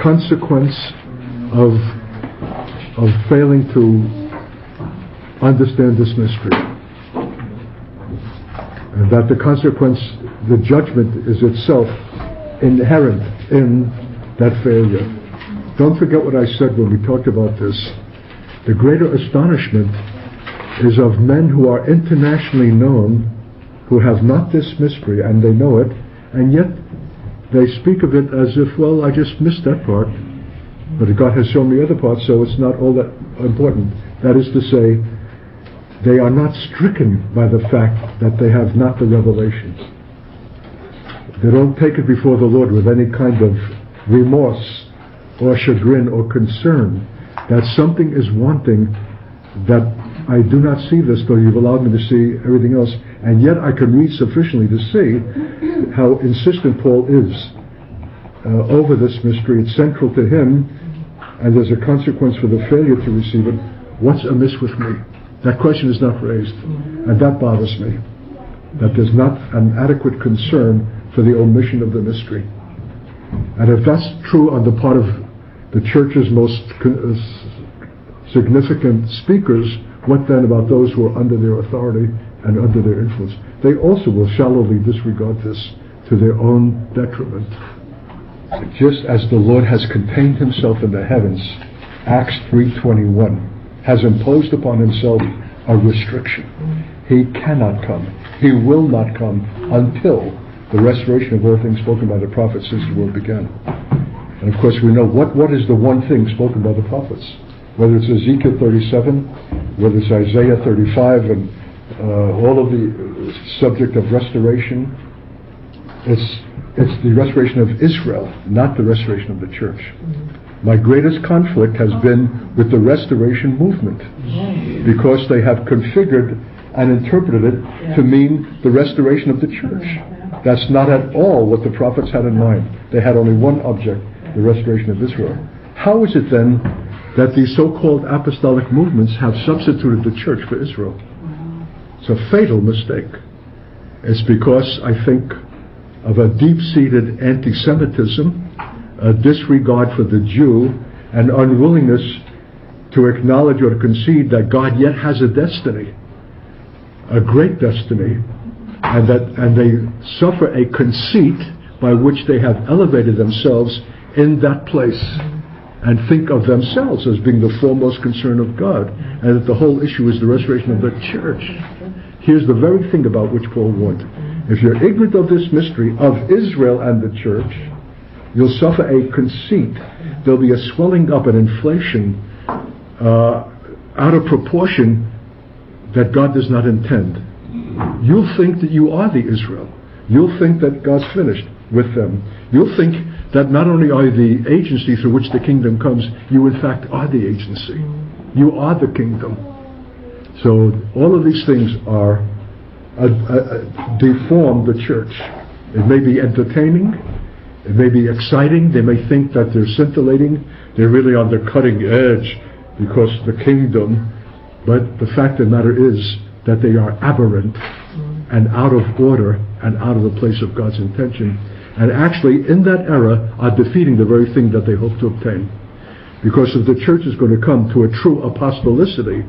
consequence of failing to understand this mystery. And that the consequence, the judgment, is itself inherent in that failure. Don't forget what I said when we talked about this. The greater astonishment is of men who are internationally known, who have not this mystery, and they know it, and yet they speak of it as if, well, I just missed that part, but God has shown me other parts, so it's not all that important. That is to say, they are not stricken by the fact that they have not the revelation. They don't take it before the Lord with any kind of remorse or chagrin or concern that something is wanting, that I do not see this, though you've allowed me to see everything else, and yet I can read sufficiently to see how insistent Paul is over this mystery. It's central to him, and there's a consequence for the failure to receive it. What's amiss with me? That question is not raised, and that bothers me, that there's not an adequate concern for the omission of the mystery. And if that's true on the part of the church's most significant speakers, what then about those who are under their authority and under their influence? They also will shallowly disregard this to their own detriment. Just as the Lord has contained himself in the heavens, Acts 3:21, has imposed upon himself a restriction. He cannot come. He will not come until the restoration of all things spoken by the prophets since the world began. And of course we know what is the one thing spoken by the prophets. Whether it's Ezekiel 37, whether it's Isaiah 35, and all of the subject of restoration, it's the restoration of Israel, not the restoration of the church. My greatest conflict has been with the restoration movement, because they have configured and interpreted it to mean the restoration of the church. That's not at all what the prophets had in mind. They had only one object, the restoration of Israel. How is it then that these so-called apostolic movements have substituted the church for Israel? It's a fatal mistake. It's because, I think, of a deep-seated anti-Semitism, a disregard for the Jew, and unwillingness to acknowledge or to concede that God yet has a destiny, a great destiny, and they suffer a conceit by which they have elevated themselves in that place and think of themselves as being the foremost concern of God, and that the whole issue is the restoration of the church. Here's the very thing about which Paul warned. If you're ignorant of this mystery of Israel and the church, you'll suffer a conceit. There'll be a swelling up, an inflation out of proportion that God does not intend. You'll think that you are the Israel. You'll think that God's finished with them. You'll think that not only are you the agency through which the kingdom comes, you in fact are the agency. You are the kingdom. So all of these things are deform the church. It may be entertaining. It may be exciting. They may think that they're scintillating. They're really on the cutting edge because of the kingdom. But the fact of the matter is that they are aberrant and out of order and out of the place of God's intention. And actually, in that era, are defeating the very thing that they hope to obtain. Because if the church is going to come to a true apostolicity,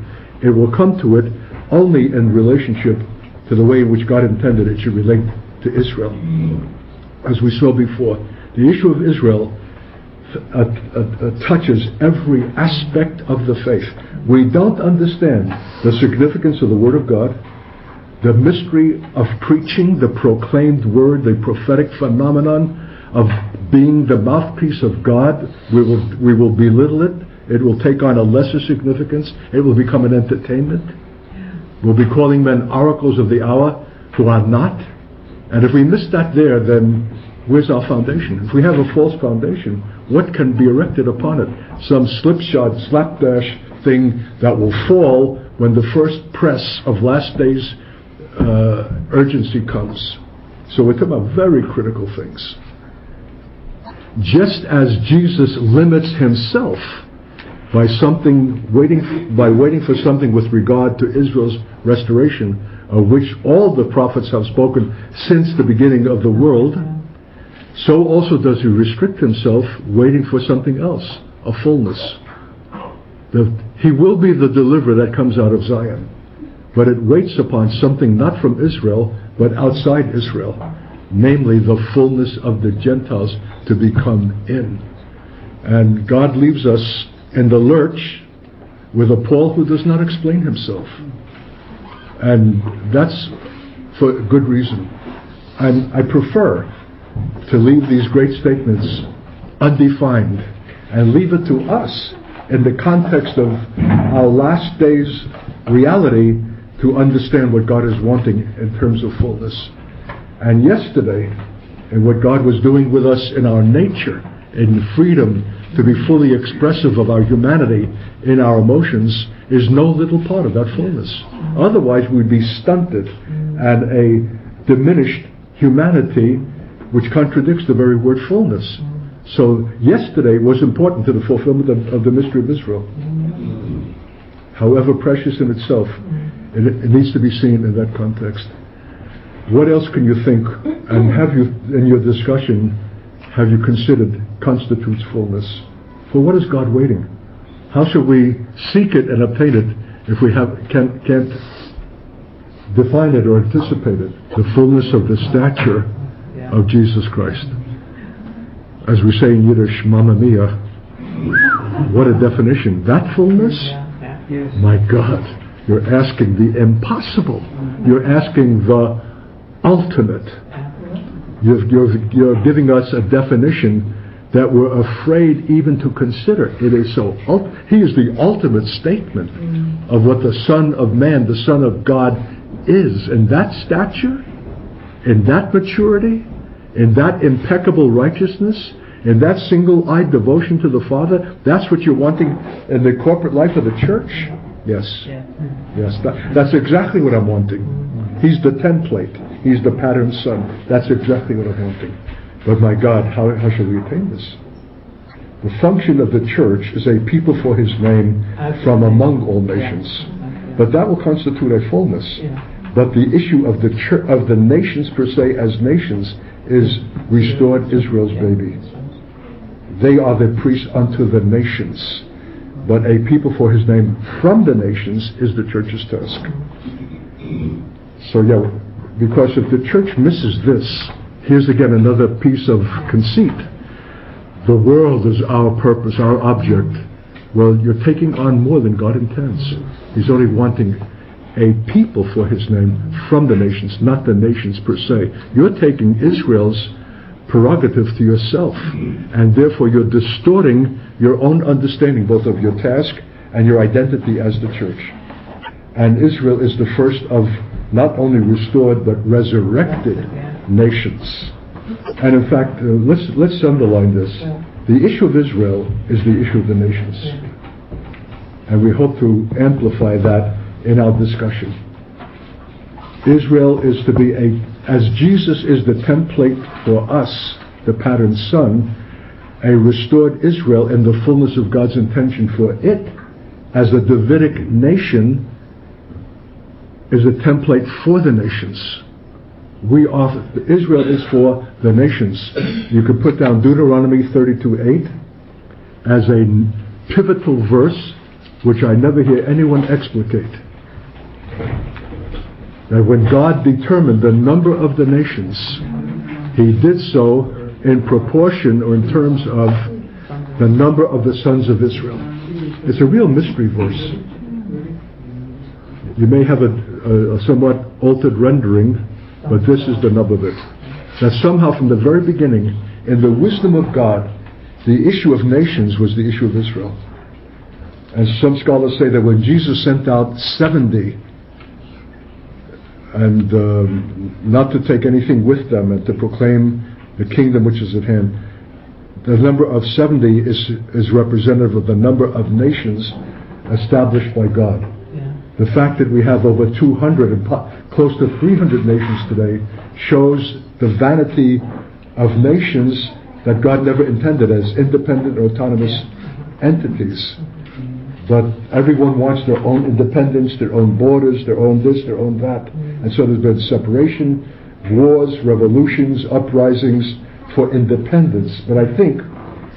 it will come to it only in relationship to the way in which God intended it should relate to Israel. As we saw before, the issue of Israel touches every aspect of the faith. We don't understand the significance of the Word of God, the mystery of preaching, the proclaimed Word, the prophetic phenomenon of being the mouthpiece of God. We will belittle it. It will take on a lesser significance. It will become an entertainment. We'll be calling men oracles of the hour who are not. And if we miss that there, then where's our foundation? If we have a false foundation, what can be erected upon it? Some slipshod, slapdash thing that will fall when the first press of last days urgency comes. So we're talking about very critical things. Just as Jesus limits himself by waiting for something with regard to Israel's restoration, of which all the prophets have spoken since the beginning of the world, so also does he restrict himself, waiting for something else, a fullness. He will be the deliverer that comes out of Zion, but it waits upon something not from Israel, but outside Israel, namely the fullness of the Gentiles to become in. And God leaves us in the lurch with a Paul who does not explain himself. And that's for good reason. And I prefer to leave these great statements undefined and leave it to us in the context of our last days reality to understand what God is wanting in terms of fullness. And yesterday, and what God was doing with us in our nature, in freedom to be fully expressive of our humanity in our emotions, is no little part of that fullness. Otherwise we'd be stunted and a diminished humanity which contradicts the very word fullness. So yesterday was important to the fulfillment of the mystery of Israel. However precious in itself, it needs to be seen in that context. What else can you think, and have you, in your discussion, have you considered constitutes fullness? For what is God waiting? How shall we seek it and obtain it if we can't define it or anticipate it? The fullness of the stature of Jesus Christ. As we say in Yiddish, Mamma Mia, what a definition. That fullness? My God, you're asking the impossible. You're asking the ultimate. You're giving us a definition that we're afraid even to consider. It is so. He is the ultimate statement of what the Son of Man, the Son of God, is. In that stature, in that maturity, in that impeccable righteousness, in that single-eyed devotion to the Father, that's what you're wanting in the corporate life of the church? Yes. Yes, that's exactly what I'm wanting. He's the template. He's the pattern son. That's exactly what I'm wanting. But my God, how shall we attain this? The function of the church is a people for his name from among all nations. But that will constitute a fullness. But the issue of the church, of the nations per se as nations, is restored Israel's baby. They are the priests unto the nations. But a people for his name from the nations is the church's task. So because if the church misses this, here's again another piece of conceit. The world is our purpose, our object. Well, you're taking on more than God intends. He's only wanting a people for his name from the nations, not the nations per se. You're taking Israel's prerogative to yourself, and therefore you're distorting your own understanding both of your task and your identity as the church. And Israel is the first of not only restored but resurrected nations. And in fact, let's underline this. The issue of Israel is the issue of the nations. And we hope to amplify that in our discussion. Israel is to be as Jesus is the template for us, the pattern son, a restored Israel in the fullness of God's intention for it as a Davidic nation is a template for the nations. Israel is for the nations. You could put down Deuteronomy 32:8 as a pivotal verse, which I never hear anyone explicate. That when God determined the number of the nations, he did so in proportion or in terms of the number of the sons of Israel. It's a real mystery verse. You may have a somewhat altered rendering, but this is the nub of it. That somehow from the very beginning, in the wisdom of God, the issue of nations was the issue of Israel. And some scholars say that when Jesus sent out 70, and not to take anything with them and to proclaim the kingdom which is at hand, the number of 70 is representative of the number of nations established by God. The fact that we have over 200 and close to 300 nations today shows the vanity of nations that God never intended as independent or autonomous entities. But everyone wants their own independence, their own borders, their own this, their own that. And so there's been separation, wars, revolutions, uprisings, for independence. But I think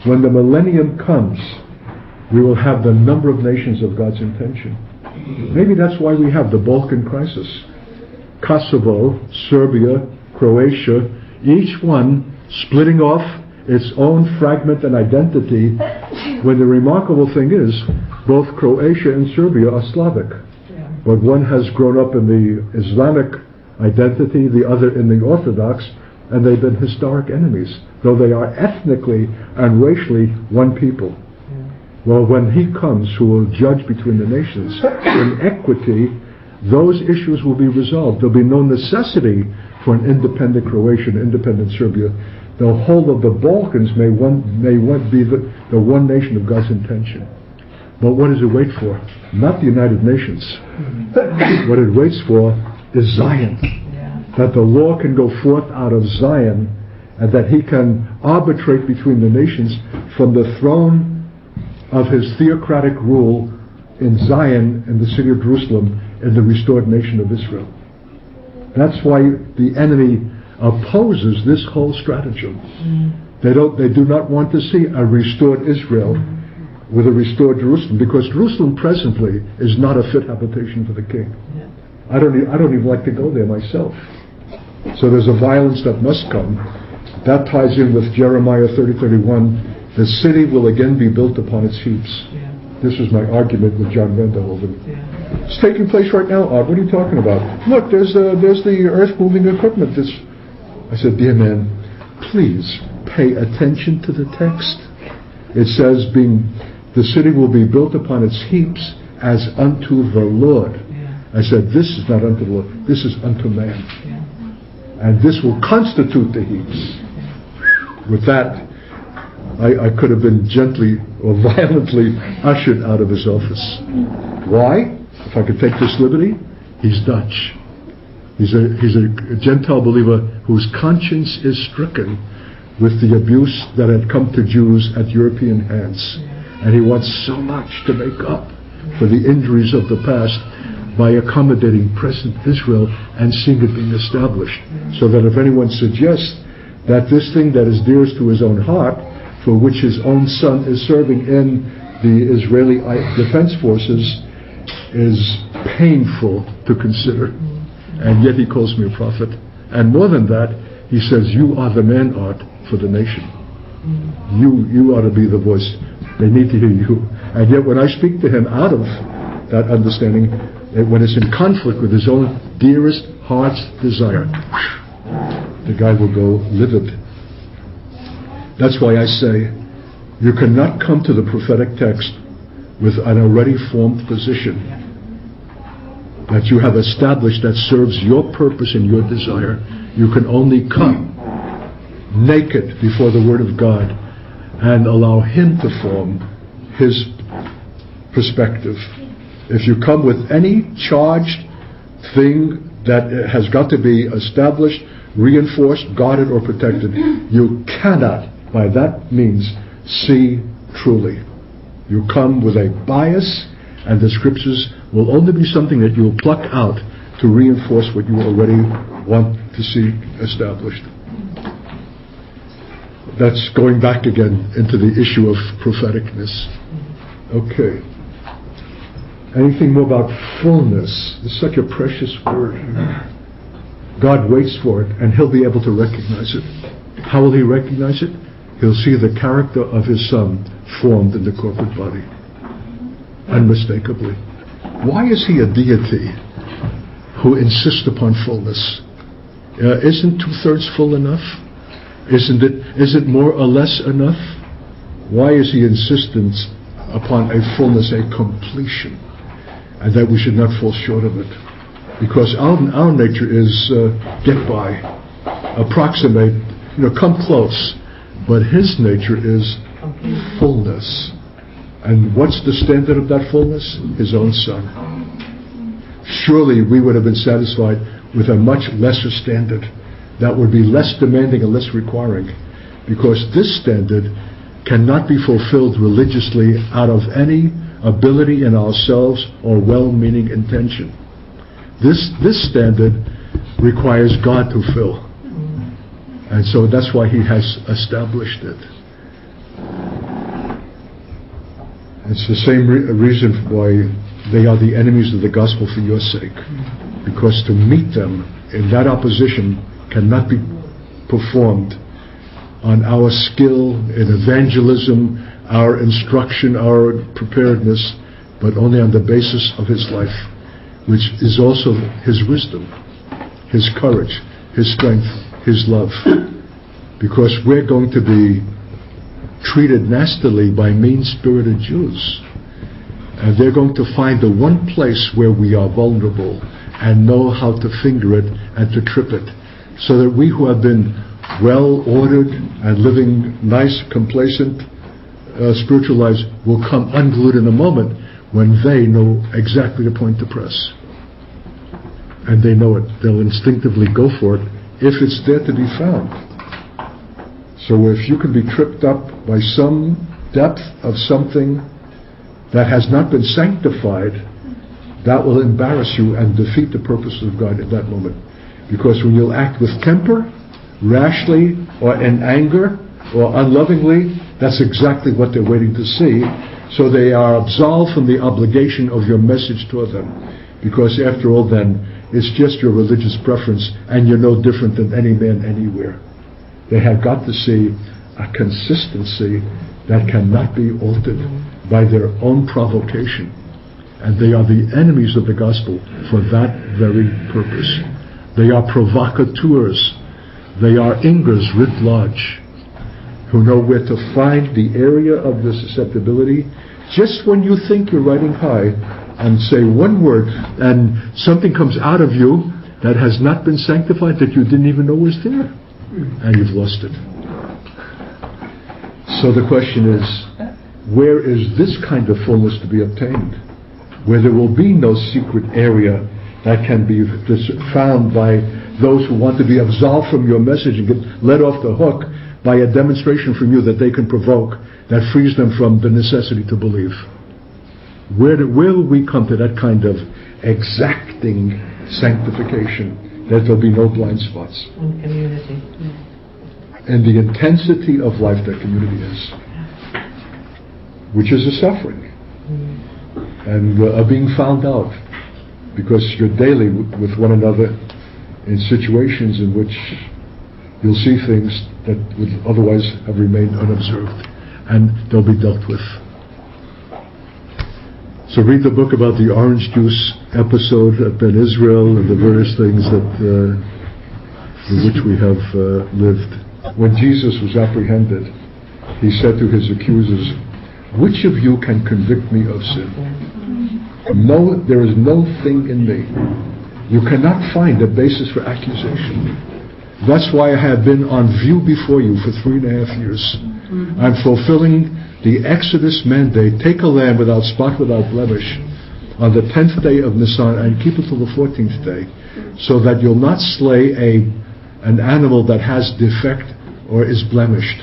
when the millennium comes, we will have the number of nations of God's intention. Maybe that's why we have the Balkan crisis. Kosovo, Serbia, Croatia, each one splitting off its own fragment and identity, when the remarkable thing is, both Croatia and Serbia are Slavic. But one has grown up in the Islamic identity, the other in the Orthodox, and they've been historic enemies, though they are ethnically and racially one people. Well, when he comes, who will judge between the nations in equity, those issues will be resolved. There'll be no necessity for an independent Croatia, an independent Serbia. The whole of the Balkans may be the one nation of God's intention. But what does it wait for? Not the United Nations. What it waits for is Zion. That the law can go forth out of Zion, and that he can arbitrate between the nations from the throne of his theocratic rule in Zion, in the city of Jerusalem, in the restored nation of Israel. That's why the enemy opposes this whole stratagem. They do not want to see a restored Israel with a restored Jerusalem, because Jerusalem presently is not a fit habitation for the king. I don't even like to go there myself. So there's a violence that must come. That ties in with Jeremiah 30:31. The city will again be built upon its heaps. This was my argument with John Vanderhoven. It's taking place right now, Art. What are you talking about? Look, there's the earth-moving equipment. I said, dear man, please pay attention to the text. It says, the city will be built upon its heaps as unto the Lord. I said, this is not unto the Lord. This is unto man. And this will constitute the heaps. With that, I could have been gently or violently ushered out of his office. Why? If I could take this liberty, he's Dutch. He's a Gentile believer whose conscience is stricken with the abuse that had come to Jews at European hands. And he wants so much to make up for the injuries of the past by accommodating present Israel and seeing it being established. So that if anyone suggests that this thing that is dearest to his own heart, for which his own son is serving in the Israeli Defense Forces, is painful to consider. And yet he calls me a prophet. And more than that, he says, you are the man, Art, for the nation. You ought to be the voice. They need to hear you. And yet when I speak to him out of that understanding, when it's in conflict with his own dearest heart's desire, the guy will go livid. That's why I say, you cannot come to the prophetic text with an already formed position that you have established that serves your purpose and your desire. You can only come naked before the Word of God and allow Him to form His perspective. If you come with any charged thing that has got to be established, reinforced, guarded, or protected, you cannot, by that means, see truly. You come with a bias, and the Scriptures will only be something that you will pluck out to reinforce what you already want to see established. That's going back again into the issue of propheticness. Okay. Anything more about fullness? It's such a precious word. God waits for it, and He'll be able to recognize it. How will He recognize it? He'll see the character of His Son formed in the corporate body. Unmistakably. Why is He a deity who insists upon fullness? Isn't 2/3 full enough? Isn't more or less enough? Why is He insistent upon a fullness, a completion, and that we should not fall short of it? Because our nature is get by, approximate, come close. But His nature is fullness. And what's the standard of that fullness? His own Son. Surely we would have been satisfied with a much lesser standard that would be less demanding and less requiring, because this standard cannot be fulfilled religiously out of any ability in ourselves or well-meaning intention. This standard requires God to fill. And so that's why he has established it. It's the same reason why they are the enemies of the gospel for your sake. Because to meet them in that opposition cannot be performed on our skill in evangelism, our instruction, our preparedness, but only on the basis of his life, which is also his wisdom, his courage, his strength, his love. Because we're going to be treated nastily by mean-spirited Jews. And they're going to find the one place where we are vulnerable and know how to finger it and to trip it. So that we who have been well-ordered and living nice, complacent, spiritual lives will come unglued in a moment when they know exactly the point to press. And they know it. They'll instinctively go for it if it's there to be found. So if you can be tripped up by some depth of something that has not been sanctified, that will embarrass you and defeat the purpose of God at that moment. Because when you'll act with temper, rashly, or in anger, or unlovingly, that's exactly what they're waiting to see. So they are absolved from the obligation of your message to them. Because after all then, it's just your religious preference, and you're no different than any man anywhere. They have got to see a consistency that cannot be altered by their own provocation. And they are the enemies of the gospel for that very purpose. They are provocateurs. They are ingers writ large, who know where to find the area of the susceptibility just when you think you're riding high and say one word and something comes out of you that has not been sanctified, that you didn't even know was there, and you've lost it. So the question is, where is this kind of fullness to be obtained? Where there will be no secret area that can be found by those who want to be absolved from your message and get let off the hook by a demonstration from you that they can provoke that frees them from the necessity to believe. Where will we come to that kind of exacting sanctification that there'll be no blind spots? In community. And the intensity of life that community is, which is a suffering, and are being found out, because you're daily with one another in situations in which you'll see things that would otherwise have remained unobserved, and they'll be dealt with. So read the book about the orange juice episode at Ben Israel and the various things that in which we have lived. When Jesus was apprehended, he said to his accusers, "Which of you can convict me of sin? No, there is no thing in me." You cannot find a basis for accusation. That's why I have been on view before you for 3.5 years. I'm fulfilling the Exodus mandate. Take a lamb without spot, without blemish, on the 10th day of Nisan, and keep it till the 14th day, so that you'll not slay an animal that has defect or is blemished.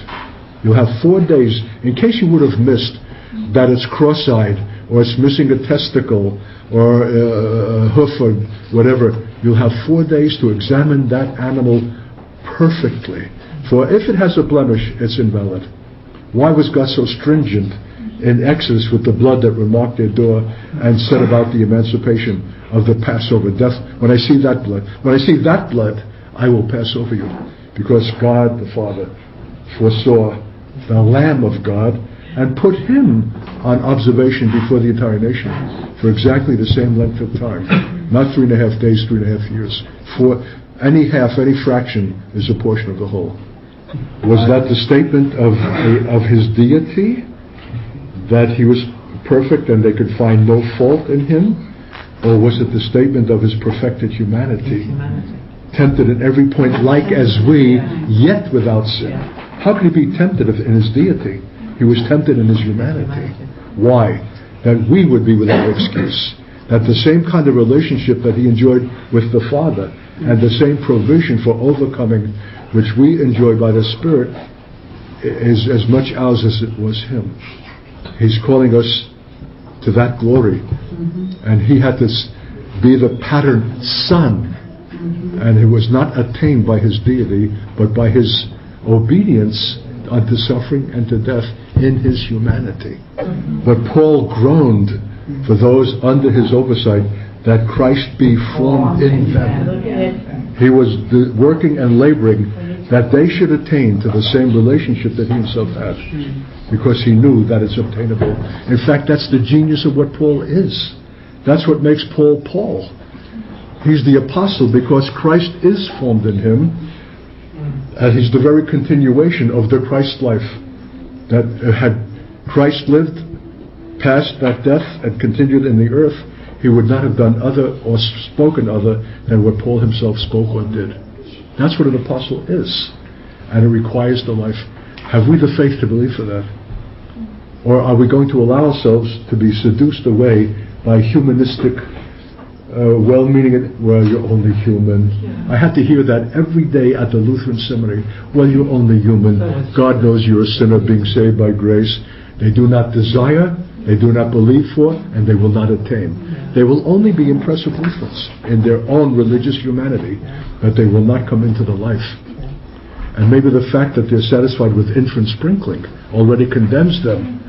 You'll have 4 days, in case you would have missed that it's cross-eyed, or it's missing a testicle, or a hoof, or whatever. You'll have 4 days to examine that animal perfectly. For if it has a blemish, it's invalid. Why was God so stringent in Exodus with the blood that remarked their door and said about the emancipation of the Passover death? When I see that blood, I will pass over you. Because God the Father foresaw the Lamb of God and put him on observation before the entire nation for exactly the same length of time. Not 3.5 days, 3.5 years. For any half, any fraction is a portion of the whole. Was that the statement of his deity? That he was perfect and they could find no fault in him? Or was it the statement of his perfected humanity? Tempted at every point like as we, yet without sin. How could he be tempted in his deity? He was tempted in his humanity. Why? That we would be without excuse. That the same kind of relationship that he enjoyed with the Father and the same provision for overcoming which we enjoy by the Spirit is as much ours as it was him. He's calling us to that glory. And he had to be the pattern son And it was not attained by his deity, but by his obedience unto suffering and to death in his humanity. But Paul groaned for those under his oversight, that Christ be formed in them. He was working and laboring that they should attain to the same relationship that he himself had, because he knew that it's obtainable. In fact, that's the genius of what Paul is. That's what makes Paul Paul. He's the apostle because Christ is formed in him, and he's the very continuation of the Christ life. That had Christ lived past that death and continued in the earth, he would not have done other or spoken other than what Paul himself spoke or did. That's what an apostle is, and it requires the life. Have we the faith to believe for that? Or are we going to allow ourselves to be seduced away by humanistic, well-meaning, well, you're only human. I had to hear that every day at the Lutheran seminary. Well, you're only human. God knows you're a sinner being saved by grace. They do not desire, they do not believe for, and they will not attain. They will only be impressive leaflets in their own religious humanity, but they will not come into the life. And maybe the fact that they're satisfied with infant sprinkling already condemns them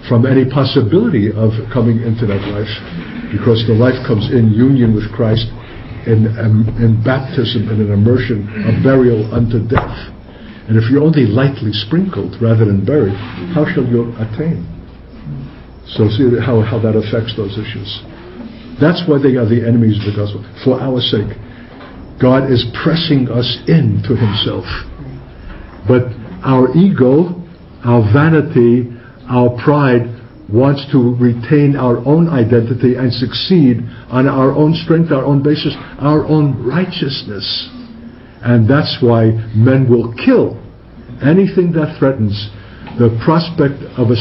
from any possibility of coming into that life, because the life comes in union with Christ in baptism and an immersion, a burial unto death. And if you're only lightly sprinkled rather than buried, how shall you attain? So see how that affects those issues. That's why they are the enemies of the gospel. For our sake, God is pressing us into himself. But our ego, our vanity, our pride wants to retain our own identity and succeed on our own strength, our own basis, our own righteousness. And that's why men will kill anything that threatens the prospect of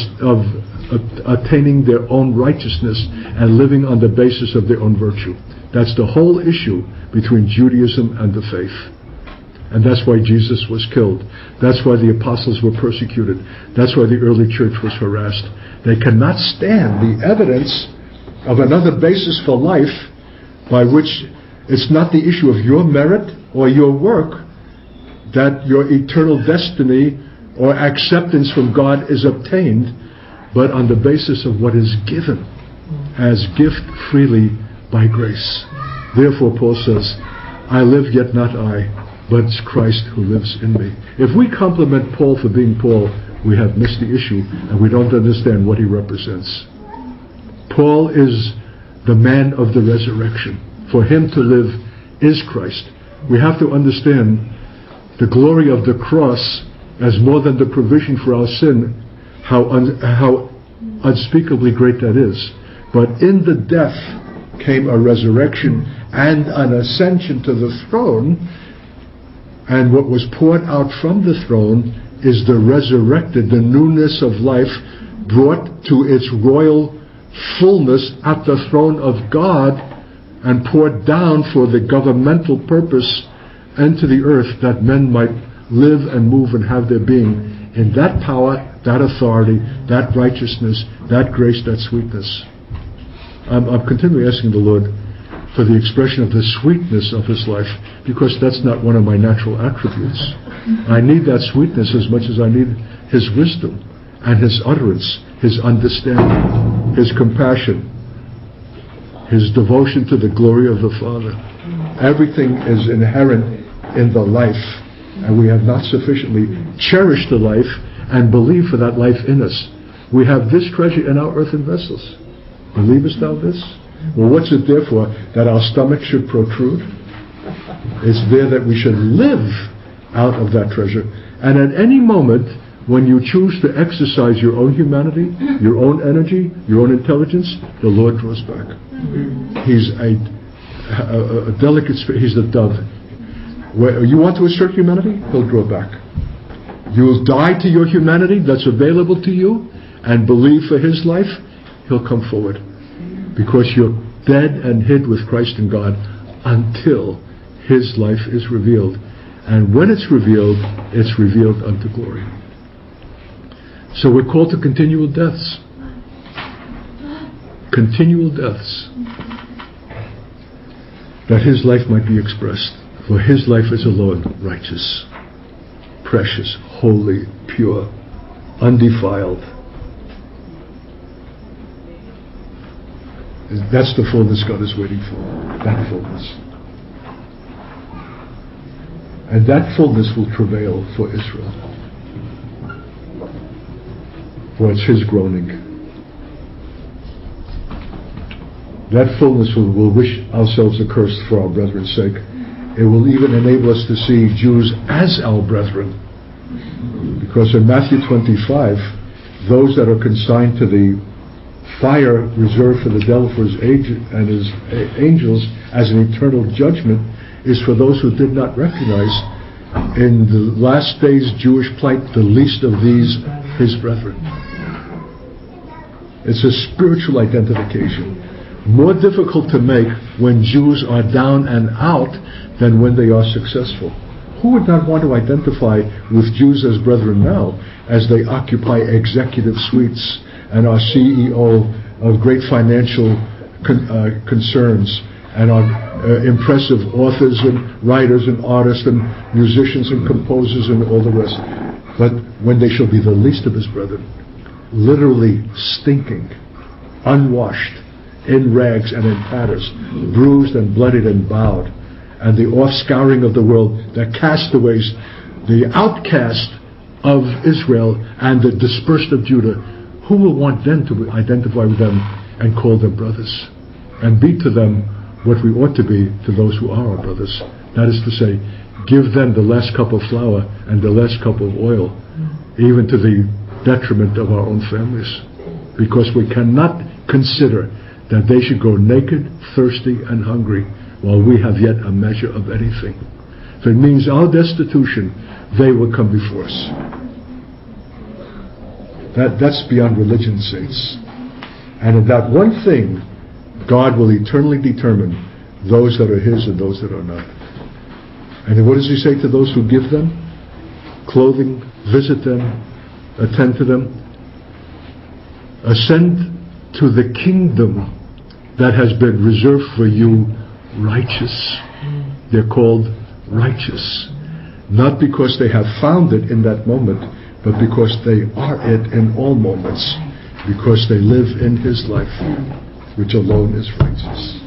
attaining their own righteousness and living on the basis of their own virtue. That's the whole issue between Judaism and the faith. And that's why Jesus was killed. That's why the apostles were persecuted. That's why the early church was harassed. They cannot stand the evidence of another basis for life by which it's not the issue of your merit or your work that your eternal destiny or acceptance from God is obtained, but on the basis of what is given as gift freely by grace. Therefore, Paul says, I live, yet not I, but it's Christ who lives in me. If we compliment Paul for being Paul, we have missed the issue, and we don't understand what he represents. Paul is the man of the resurrection. For him to live is Christ. We have to understand the glory of the cross as more than the provision for our sin, how unspeakably great that is. But in the death came a resurrection and an ascension to the throne, and what was poured out from the throne is the resurrected, the newness of life brought to its royal fullness at the throne of God and poured down for the governmental purpose into the earth, that men might live and move and have their being in that power, that authority, that righteousness, that grace, that sweetness. I'm continually asking the Lord for the expression of the sweetness of his life, because that's not one of my natural attributes. I need that sweetness as much as I need his wisdom and his utterance, his understanding, his compassion, his devotion to the glory of the Father. Everything is inherent in the life, and we have not sufficiently cherished the life and believed for that life in us. We have this treasure in our earthen vessels. Believest thou this? Well, what's it there for? That our stomach should protrude? It's there that we should live out of that treasure. And at any moment, when you choose to exercise your own humanity, your own energy, your own intelligence, the Lord draws back. He's a delicate spirit. He's the dove. Where you want to assert humanity, he'll draw back. You will die to your humanity that's available to you and believe for his life, he'll come forward. Because you're dead and hid with Christ in God until his life is revealed. And when it's revealed unto glory. So we're called to continual deaths. Continual deaths. that his life might be expressed. For his life is alone righteous, precious, holy, pure, undefiled. That's the fullness God is waiting for, that fullness. And that fullness will travail for Israel. For it's his groaning. That fullness will wish ourselves accursed for our brethren's sake. It will even enable us to see Jews as our brethren. Because in Matthew 25, those that are consigned to the fire reserved for the devil for his and his angels as an eternal judgment is for those who did not recognize in the last days Jewish plight the least of these his brethren. It's a spiritual identification. More difficult to make when Jews are down and out than when they are successful. Who would not want to identify with Jews as brethren now as they occupy executive suites and are CEO of great financial concerns and are impressive authors and writers and artists and musicians and composers and all the rest. But when they shall be the least of his brethren, literally stinking, unwashed, in rags and in tatters, bruised and bloodied and bowed, and the offscouring of the world, the castaways, the outcast of Israel and the dispersed of Judah, who will want then to identify with them and call them brothers and be to them what we ought to be to those who are our brothers? That is to say, give them the last cup of flour and the last cup of oil, even to the detriment of our own families, because we cannot consider that they should go naked, thirsty, and hungry while we have yet a measure of anything. If it means our destitution, they will come before us. That's beyond religion, saints. And in that one thing, God will eternally determine those that are his and those that are not. And what does he say to those who give them? Clothing, visit them, attend to them. Ascend to the kingdom that has been reserved for you, righteous. They're called righteous. Not because they have found it in that moment, but because they are it in all moments, because they live in his life, which alone is righteous.